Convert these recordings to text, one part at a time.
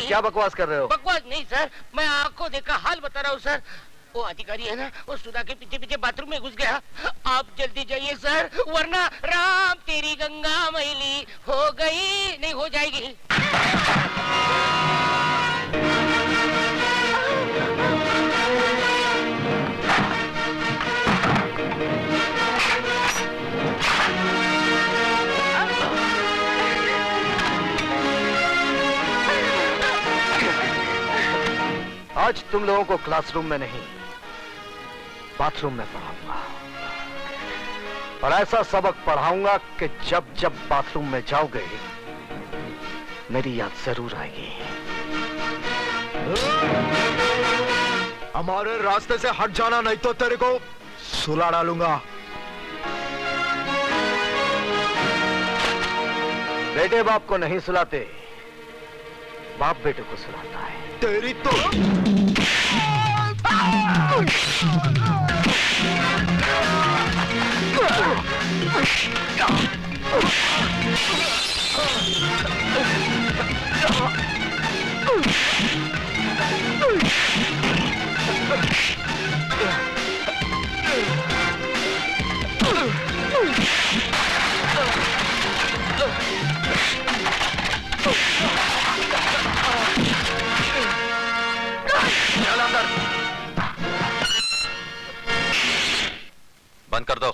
क्या बकवास कर रहे हो? बकवास नहीं सर, मैं आंखों देखा हाल बता रहा हूँ सर। वो अधिकारी है ना, वो सुधा के पीछे पीछे बाथरूम में घुस गया। आप जल्दी जाइए सर, वरना राम तेरी गंगा मैली हो गई नहीं हो जाएगी। आज तुम लोगों को क्लासरूम में नहीं, बाथरूम में पढ़ाऊंगा। और ऐसा सबक पढ़ाऊंगा कि जब जब बाथरूम में जाओगे मेरी याद जरूर आएगी। हमारे रास्ते से हट जाना, नहीं तो तेरे को सुला डालूंगा। बेटे बाप को नहीं सुलाते, बाप बेटे को सुलाता है। तेरी तो बंद कर दो।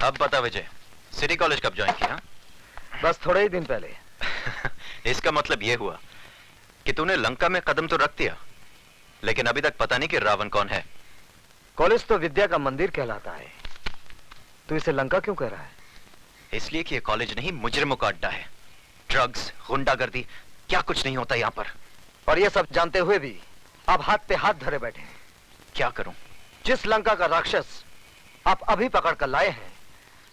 अब बता विजय, सिटी कॉलेज कब ज्वाइन किया? बस थोड़े ही दिन पहले। इसका मतलब यह हुआ कि तूने लंका में कदम तो रख दिया, लेकिन अभी तक पता नहीं कि रावण कौन है। कॉलेज तो विद्या का मंदिर कहलाता है, तू इसे लंका क्यों कह रहा है? इसलिए कि यह कॉलेज नहीं, मुजरिमों का अड्डा है। ड्रग्स, गुंडागर्दी, क्या कुछ नहीं होता यहां पर। और ये सब जानते हुए भी आप हाथ पे हाथ धरे बैठे हैं। क्या करूं? जिस लंका का राक्षस आप अभी पकड़ कर लाए हैं,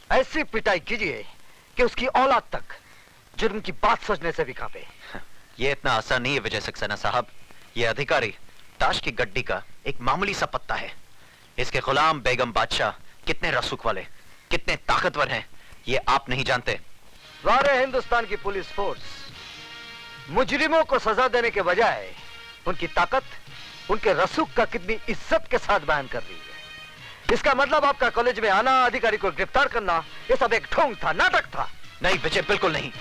ऐसी पिटाई कीजिए कि उसकी औलाद तक जुर्म की बात सोचने से भी कांपे। यह इतना आसान नहीं है विजय सक्सेना साहब। यह अधिकारी ताश की गड्डी का एक मामूली सा पत्ता है। इसके गुलाम बेगम बादशाह कितने रसूख वाले, कितने ताकतवर हैं, ये आप नहीं जानते। सारे हिंदुस्तान की पुलिस फोर्स मुजरिमों को सजा देने के बजाय उनकी ताकत, उनके रसूख का कितनी इज्जत के साथ बयान कर रही है। इसका मतलब आपका कॉलेज में आना, अधिकारी को गिरफ्तार करना, ये सब एक ढोंग था, नाटक था। नहीं विजय, बिल्कुल नहीं।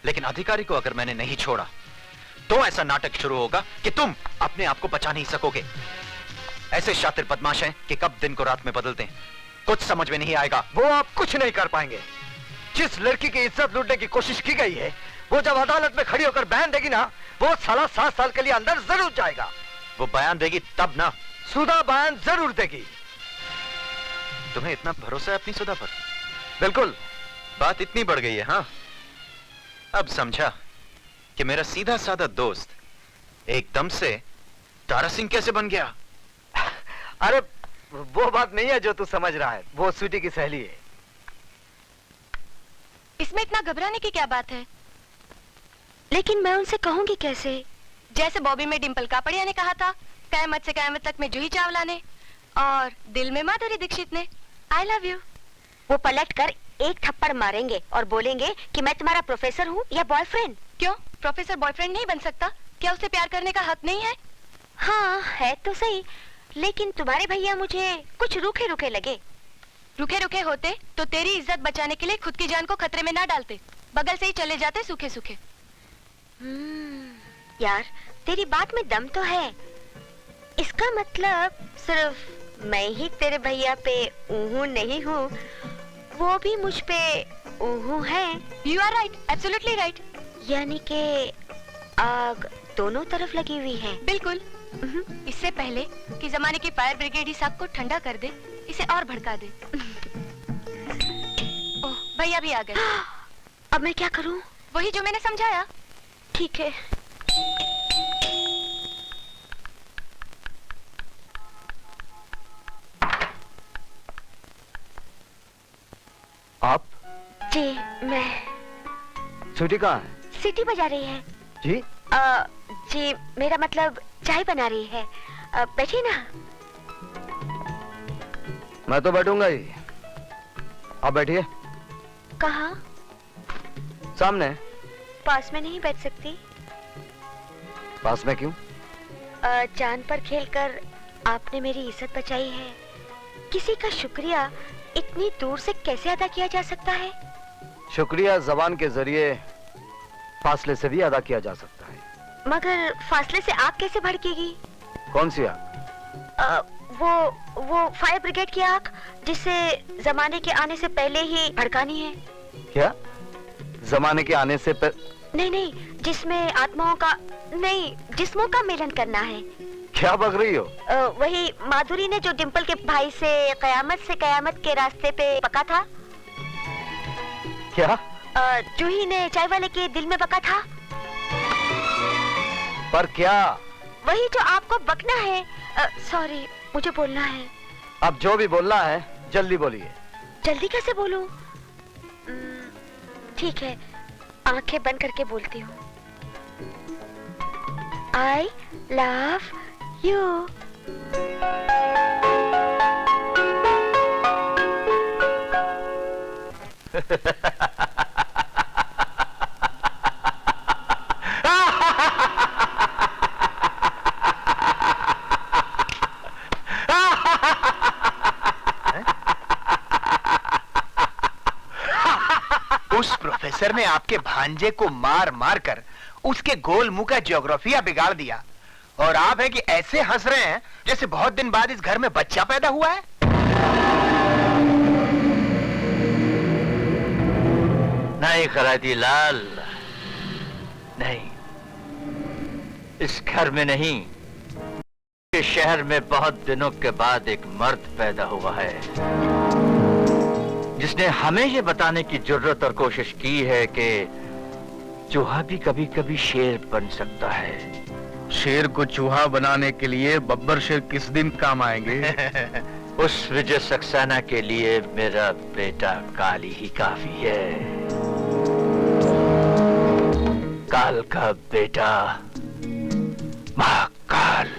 लेकिन अधिकारी को अगर मैंने नहीं छोड़ा तो ऐसा नाटक शुरू होगा कि तुम अपने आप को बचा नहीं सकोगे। ऐसे शातिर बदमाश हैं कि कब दिन को रात में बदलते हैं, कुछ समझ में नहीं आएगा। वो आप कुछ नहीं कर पाएंगे। जिस लड़की की इज्जत लूटने की कोशिश की गई है, वो जब अदालत में खड़ी होकर बयान देगी ना, वो साला 7 साल के लिए अंदर जरूर जाएगा। वो बयान देगी तब ना। सुधा बयान जरूर देगी। तुम्हें इतना भरोसा है अपनी सुधा पर? बिल्कुल। बात इतनी बढ़ गई है। हाँ, अब समझा कि मेरा सीधा साधा दोस्त एकदम से तारा सिंह कैसे बन गया। अरे वो बात नहीं है जो तू समझ रहा है, वो स्वीटी की सहेली है। इसमें इतना घबराने की क्या बात है? लेकिन मैं उनसे कहूंगी कैसे? जैसे बॉबी में डिंपल कापड़िया ने कहा था, कयामत से कयामत तक में जूही चावला ने, और दिल में माधुरी दीक्षित ने, आई लव यू। वो पलट कर एक थप्पड़ मारेंगे और बोलेंगे कि मैं तुम्हारा प्रोफेसर हूँ या बॉयफ्रेंड। क्यों, प्रोफेसर बॉयफ्रेंड नहीं बन सकता? क्या उसे प्यार करने का हक नहीं है? हाँ है तो सही, लेकिन तुम्हारे भैया मुझे कुछ रूखे रूखे लगे। रूखे रूखे होते तो तेरी इज्जत बचाने के लिए खुद की जान को खतरे में ना डालते, बगल से ही चले जाते सूखे सूखे। यार तेरी बात में दम तो है। इसका मतलब सिर्फ मैं ही तेरे भैया पे ऊहू नहीं हूँ, वो भी मुझ पे ऊहू है। You are right, absolutely right। यानी कि आग दोनों तरफ लगी हुई है। बिल्कुल। इससे पहले कि जमाने की फायर ब्रिगेड इस आग को ठंडा कर दे, इसे और भड़का दे। ओह, भैया भी आ गए। अब मैं क्या करूं? वही जो मैंने समझाया। ठीक है। आप? जी मैं। स्वीटी कहाँ है? सीटी बजा रही है। जी? जी मेरा मतलब चाय बना रही है। बैठिए ना। मैं तो बैठूंगा ही। आप बैठिए। कहाँ? सामने। पास में नहीं बैठ सकती? पास में क्यों? जान पर खेलकर आपने मेरी इज्जत बचाई है। किसी का शुक्रिया इतनी दूर से कैसे अदा किया जा सकता है? शुक्रिया जबान के जरिए फासले से भी अदा किया जा सकता है। मगर फासले से आग कैसे भड़केगी? कौन सी आग? वो फायर ब्रिगेड की आग, जिसे जमाने के आने से पहले ही भड़कानी है। क्या? जमाने के आने से नहीं, जिसमें आत्माओं का नहीं, जिस्मों का मिलन करना है। क्या बक रही हो? वही माधुरी ने जो डिम्पल के भाई से कयामत के रास्ते पे बका था। क्या? जूही ने चाय वाले के दिल में बका था। पर क्या? वही जो आपको बकना है। सॉरी, मुझे बोलना है। अब जो भी बोलना है जल्दी बोलिए। जल्दी कैसे बोलूं? ठीक है, आंखें बंद करके बोलती हूँ। I love you. उस प्रोफेसर ने आपके भांजे को मार मार कर उसके गोल मुंह का ज्योग्राफिया बिगाड़ दिया, और आप है कि ऐसे हंस रहे हैं जैसे बहुत दिन बाद इस घर में बच्चा पैदा हुआ है। नहीं खराती लाल, नहीं, इस घर में नहीं, इस शहर में बहुत दिनों के बाद एक मर्द पैदा हुआ है जिसने हमें ये बताने की जरूरत और कोशिश की है कि चूहा भी कभी कभी शेर बन सकता है। शेर को चूहा बनाने के लिए बब्बर शेर किस दिन काम आएंगे? उस विजय सक्सेना के लिए मेरा बेटा काली ही काफी है। काल का बेटा महाकाल।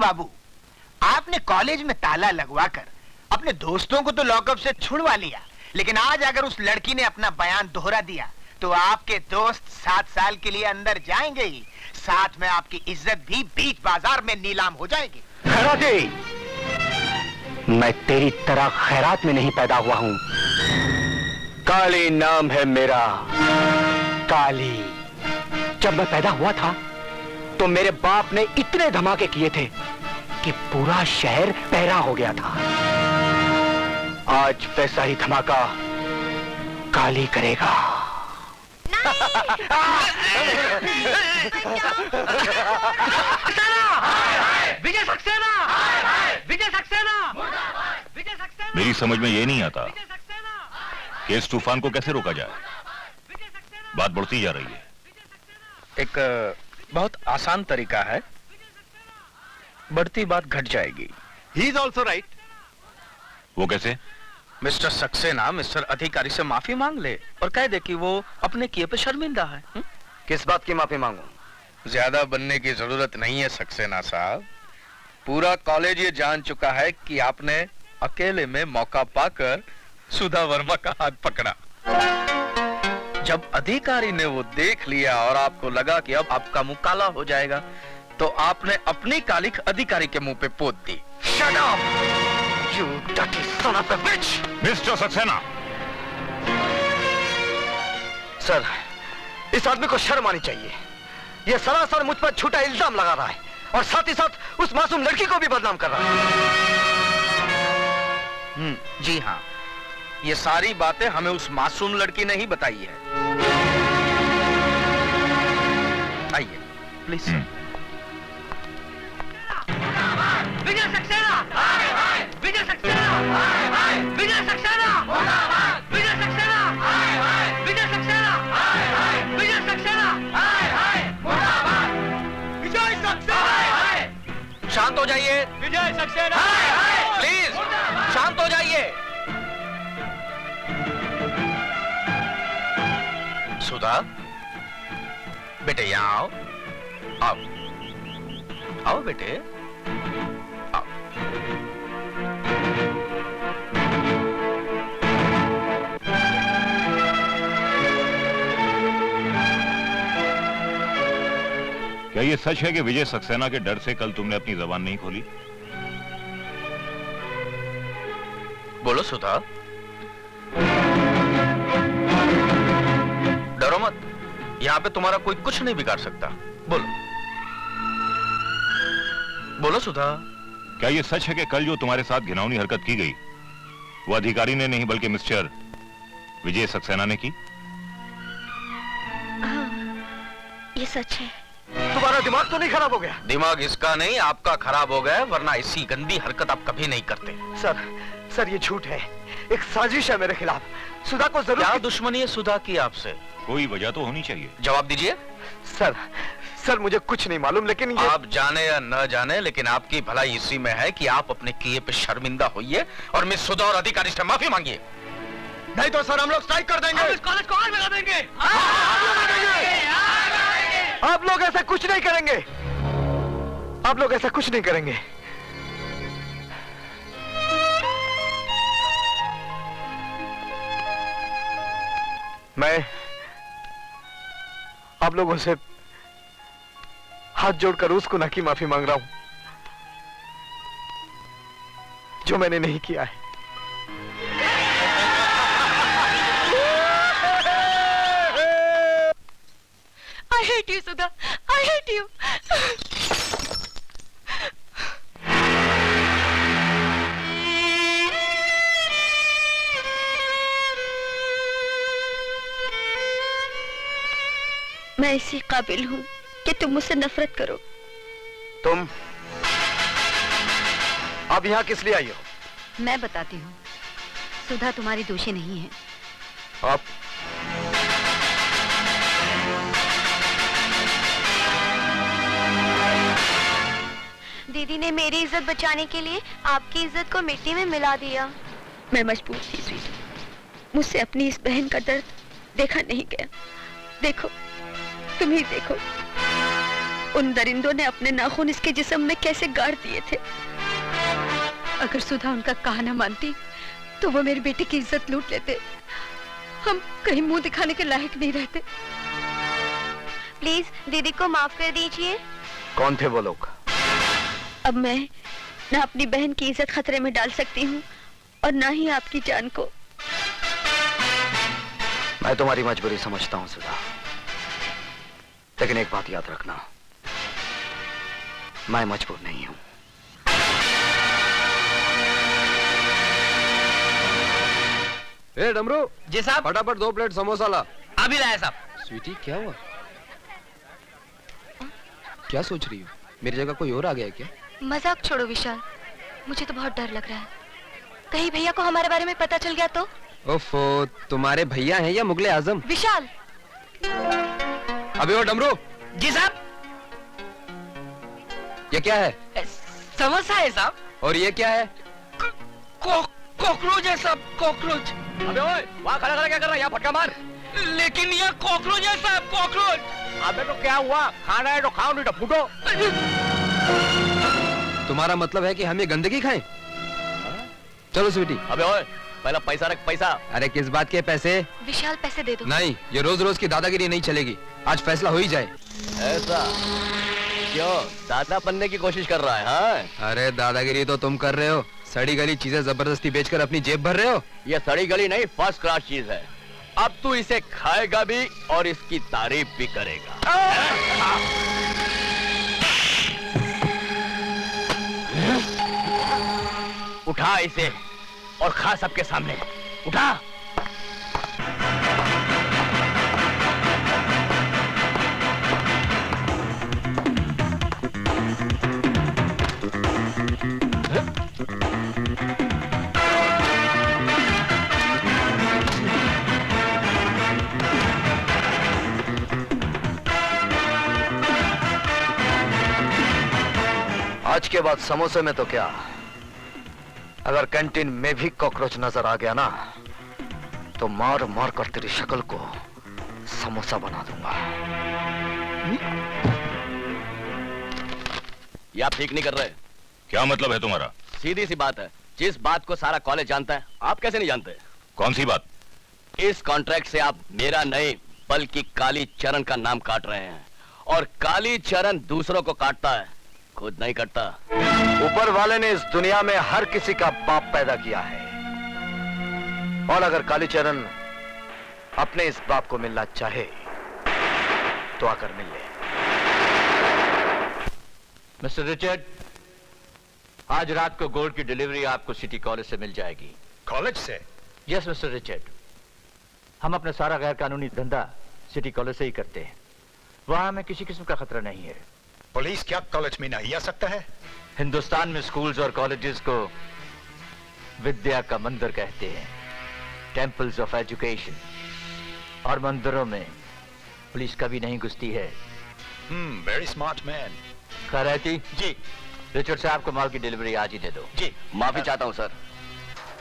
बाबू, आपने कॉलेज में ताला लगवाकर अपने दोस्तों को तो लॉकअप से छुड़वा लिया, लेकिन आज अगर उस लड़की ने अपना बयान दोहरा दिया तो आपके दोस्त 7 साल के लिए अंदर जाएंगे ही, साथ में आपकी इज्जत भी बीच बाजार में नीलाम हो जाएगी। खैराती, मैं तेरी तरह खैरात में नहीं पैदा हुआ हूं। काली नाम है मेरा, काली। जब मैं पैदा हुआ था तो मेरे बाप ने इतने धमाके किए थे कि पूरा शहर पहरा हो गया था। आज वैसा ही धमाका काली करेगा। विजय सक्सेना! विजय सक्सेना! विजय सक्सेना! मेरी समझ में ये नहीं आता कि इस तूफान को कैसे रोका जाए। बात बढ़ती जा रही है। एक बहुत आसान तरीका है, बढ़ती बात घट जाएगी। He is also right. वो कैसे? मिस्टर सक्सेना मिस्टर अधिकारी से माफी मांग ले और कह दे कि वो अपने किए पे शर्मिंदा है। किस बात की माफी मांगूं? ज्यादा बनने की जरूरत नहीं है सक्सेना साहब। पूरा कॉलेज ये जान चुका है कि आपने अकेले में मौका पाकर सुधा वर्मा का हाथ पकड़ा। जब अधिकारी ने वो देख लिया और आपको लगा कि अब आपका मुंह काला हो जाएगा, तो आपने अपनी कालिख अधिकारी के मुंह पे पोत दी। Shut up, you dirty son of a bitch! Mister Saxena, sir, इस आदमी को शर्म आनी चाहिए। ये सरासर मुझ पर झूठा इल्जाम लगा रहा है और साथ ही साथ उस मासूम लड़की को भी बदनाम कर रहा है। जी हाँ, ये सारी बातें हमें उस मासूम लड़की ने ही बताई है। आइए प्लीज सर। विजय सक्सेना! विजय सक्सेना! शांत हो जाइए। विजय सक्सेना। प्लीज शांत हो जाइए। सुधा, बेटे यहाँ आओ। आओ आओ बेटे, आओ। क्या ये सच है कि विजय सक्सेना के डर से कल तुमने अपनी जबान नहीं खोली? बोलो सुधा, डरो मत, यहाँ पे तुम्हारा कोई कुछ नहीं बिगाड़ सकता। बोलो बोलो सुधा। क्या ये सच है कि कल जो तुम्हारे साथ घिनौनी हरकत की गई वो अधिकारी ने नहीं बल्कि मिस्टर विजय सक्सेना ने की? हाँ, ये सच है। तुम्हारा दिमाग तो नहीं खराब हो गया? दिमाग इसका नहीं आपका खराब हो गया, वरना ऐसी गंदी हरकत आप कभी नहीं करते। सर ये झूठ है, एक साजिश है मेरे खिलाफ। सुधा को जरूर। क्या दुश्मनी है सुधा की आपसे? कोई वजह तो होनी चाहिए। जवाब दीजिए। सर मुझे कुछ नहीं मालूम, लेकिन ये... आप जाने या न जाने, लेकिन आपकी भलाई इसी में है कि आप अपने किए पे शर्मिंदा होइए और मिस सुधा और अधिकारी से माफी मांगिए। नहीं तो सर हम लोग स्ट्राइक कर देंगे। कॉलेज को आग लगा देंगे। आप लोग ऐसा कुछ नहीं करेंगे। आप लोग ऐसा कुछ नहीं करेंगे। मैं आप लोगों से हाथ जोड़कर उस गुनाह की माफी मांग रहा हूं जो मैंने नहीं किया है। I hate you, Sudha. I hate you. मैं इसी काबिल हूँ कि तुम मुझसे नफरत करो। तुम अब यहाँ किस लिए आई हो? मैं बताती हूँ, सुधा तुम्हारी दोषी नहीं है। आप दीदी ने मेरी इज्जत बचाने के लिए आपकी इज्जत को मिट्टी में मिला दिया। मैं मजबूर थी स्वीटी, मुझसे अपनी इस बहन का दर्द देखा नहीं गया। देखो, तुम ही देखो, उन दरिंदों ने अपने नाखून इसके जिस्म में कैसे गाड़ दिए थे। अगर सुधा उनका कहना मानती तो वो मेरी बेटी की इज्जत लूट लेते। हम कहीं मुंह दिखाने के लायक नहीं रहते। प्लीज दीदी को माफ कर दीजिए। कौन थे वो लोग? अब मैं ना अपनी बहन की इज्जत खतरे में डाल सकती हूँ और ना ही आपकी जान को। मैं तुम्हारी मजबूरी समझता हूँ सुधा, लेकिन एक बात याद रखना, मैं मजबूर नहीं हूँ। ए डमरू जी साहब। फटाफट 2 प्लेट समोसा ला। अभी लाया साहब। स्वीटी क्या हुआ? क्या सोच रही हो? मेरी जगह कोई और आ गया है क्या? मजाक छोड़ो विशाल, मुझे तो बहुत डर लग रहा है। कहीं भैया को हमारे बारे में पता चल गया तो? ओफो, तुम्हारे भैया हैं या मुगले आजम? विशाल! अबे ओ डमरू। जी साहब। ये क्या है? समोसा है साहब। और ये क्या है? कॉकरोच है साहब, कॉकरोच। अबे ओए, वहाँ खड़ा खड़ा क्या कर रहा है? यहाँ फटका मार। लेकिन ये कॉकरोच है साहब, कॉकरोच। अबे तो क्या हुआ? खाना है तो खाओ, नहीं तो फूटो। तुम्हारा मतलब है कि हम ये गंदगी खाएं? चलो स्वीटी। अबे ओए, पहला पैसा रख, पैसा। अरे किस बात के पैसे? विशाल पैसे दे दो। नहीं, ये रोज रोज की दादागिरी नहीं चलेगी। आज फैसला हो ही जाए। ऐसा क्यों? दादा बनने की कोशिश कर रहा है? हाँ? अरे दादागिरी तो तुम कर रहे हो, सड़ी गली चीजें जबरदस्ती बेचकर अपनी जेब भर रहे हो। ये सड़ी गली नहीं, फर्स्ट क्लास चीज है। अब तू इसे खाएगा भी और इसकी तारीफ भी करेगा। उठा इसे और खा सबके सामने। उठा। आज के बाद समोसे में तो क्या, अगर कैंटीन में भी कॉकरोच नजर आ गया ना तो मार मार कर तेरी शक्ल को समोसा बना दूंगा। ये आप ठीक नहीं कर रहे। क्या मतलब है तुम्हारा? सीधी सी बात है, जिस बात को सारा कॉलेज जानता है आप कैसे नहीं जानते? कौन सी बात? इस कॉन्ट्रैक्ट से आप मेरा नहीं बल्कि काली चरण का नाम काट रहे हैं, और काली चरण दूसरों को काटता है, खुद नहीं कटता। ऊपर वाले ने इस दुनिया में हर किसी का बाप पैदा किया है, और अगर कालीचरण अपने इस बाप को मिलना चाहे तो आकर मिल ले। मिस्टर रिचर्ड, आज रात को गोल्ड की डिलीवरी आपको सिटी कॉलेज से मिल जाएगी। कॉलेज से? यस मिस्टर रिचर्ड, हम अपना सारा गैर कानूनी धंधा सिटी कॉलेज से ही करते हैं। वहां हमें किसी किस्म का खतरा नहीं है। पुलिस क्या कॉलेज में नहीं आ सकता है? हिंदुस्तान में स्कूल्स और कॉलेजेस को विद्या का मंदिर कहते हैं, टेम्पल्स ऑफ एजुकेशन, और मंदिरों में पुलिस कभी नहीं घुसती है। Very smart man. Khairati ji. Richard साहब को माल की डिलीवरी आज ही दे दो। जी माफी चाहता हूं सर,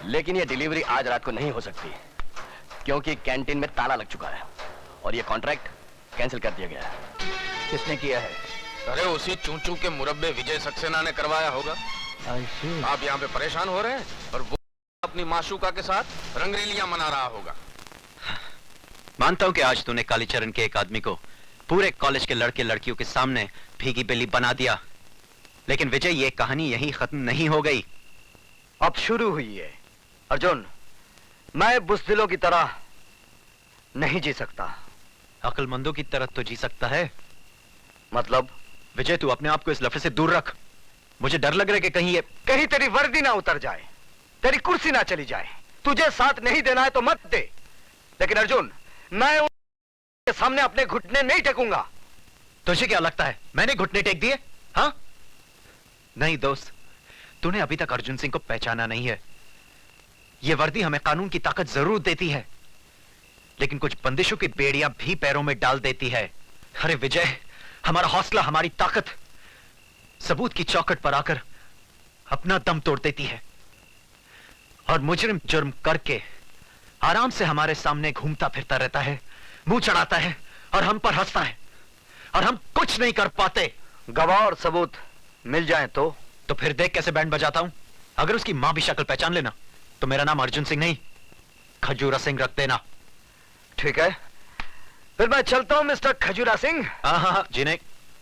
लेकिन ये डिलीवरी आज रात को नहीं हो सकती क्योंकि कैंटीन में ताला लग चुका है और ये कॉन्ट्रैक्ट कैंसिल कर दिया गया है। किसने किया है? अरे उसी चूचू के मुरब्बे विजय सक्सेना ने करवाया होगा। आप यहाँ पे परेशान हो रहे हैं और वो अपनी माशूका के साथ रंगरेलियां मना रहा होगा। मानता हूं कि आज तूने कालीचरण के एक आदमी को पूरे कॉलेज के लड़के लड़कियों के सामने भीगी बिल्ली बना दिया, लेकिन विजय ये कहानी यहीं खत्म नहीं हो गई, अब शुरू हुई है। अर्जुन, मैं बुज़दिलों की तरह नहीं जी सकता। अक्लमंदों की तरह तो जी सकता है। मतलब? विजय, तू अपने आप को इस लफड़े से दूर रख। मुझे डर लग रहा है कि कहीं तेरी वर्दी ना उतर जाए, तेरी कुर्सी ना चली जाए। तुझे साथ नहीं देना है तो मत दे, लेकिन अर्जुन मैं उनके सामने अपने घुटने नहीं टेकूंगा। तुझे क्या लगता है मैंने घुटने टेक दिए? हाँ? नहीं दोस्त, तूने अभी तक अर्जुन सिंह को पहचाना नहीं है। यह वर्दी हमें कानून की ताकत जरूर देती है, लेकिन कुछ बंदिशों की बेड़ियां भी पैरों में डाल देती है। अरे विजय, हमारा हौसला, हमारी ताकत सबूत की चौखट पर आकर अपना दम तोड़ देती है, और मुजरिम जुर्म करके आराम से हमारे सामने घूमता फिरता रहता है, मुंह चढ़ाता है और हम पर हंसता है, और हम कुछ नहीं कर पाते। गवाह और सबूत मिल जाएं तो फिर देख कैसे बैंड बजाता हूं। अगर उसकी मां भी शक्ल पहचान लेना तो मेरा नाम अर्जुन सिंह नहीं, खजूरा सिंह रख देना। ठीक है, फिर मैं चलता हूं मिस्टर खजूरा सिंह। हाँ, जिन्हें